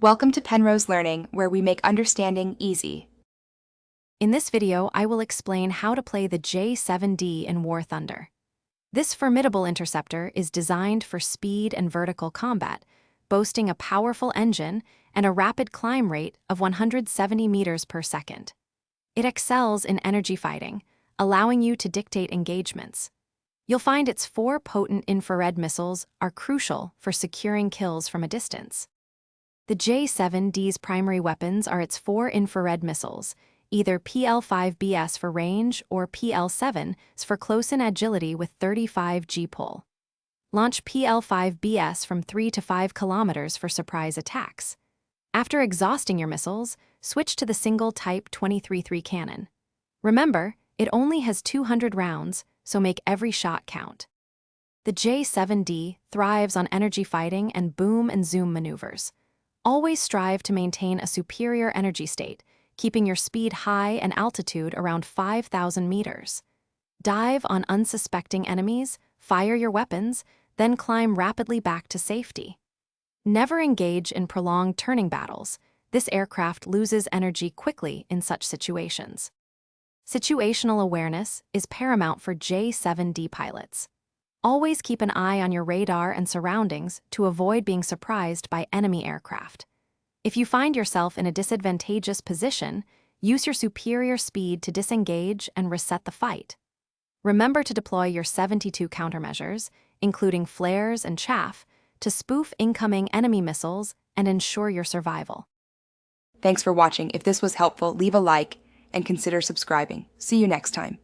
Welcome to Penrose Learning, where we make understanding easy. In this video, I will explain how to play the J7D in War Thunder. This formidable interceptor is designed for speed and vertical combat, boasting a powerful engine and a rapid climb rate of 170 meters per second. It excels in energy fighting, allowing you to dictate engagements. You'll find its 4 potent infrared missiles are crucial for securing kills from a distance. The J7D's primary weapons are its 4 infrared missiles, either PL-5BS for range or PL-7s for close-in agility with 35 G-pull. Launch PL-5BS from 3 to 5 kilometers for surprise attacks. After exhausting your missiles, switch to the single Type 23-3 cannon. Remember, it only has 200 rounds, so make every shot count. The J7D thrives on energy fighting and boom and zoom maneuvers. Always strive to maintain a superior energy state, keeping your speed high and altitude around 5,000 meters. Dive on unsuspecting enemies, fire your weapons, then climb rapidly back to safety. Never engage in prolonged turning battles. This aircraft loses energy quickly in such situations. Situational awareness is paramount for J7D pilots. Always keep an eye on your radar and surroundings to avoid being surprised by enemy aircraft. If you find yourself in a disadvantageous position, use your superior speed to disengage and reset the fight. Remember to deploy your 72 countermeasures, including flares and chaff, to spoof incoming enemy missiles and ensure your survival. Thanks for watching. If this was helpful, leave a like and consider subscribing. See you next time.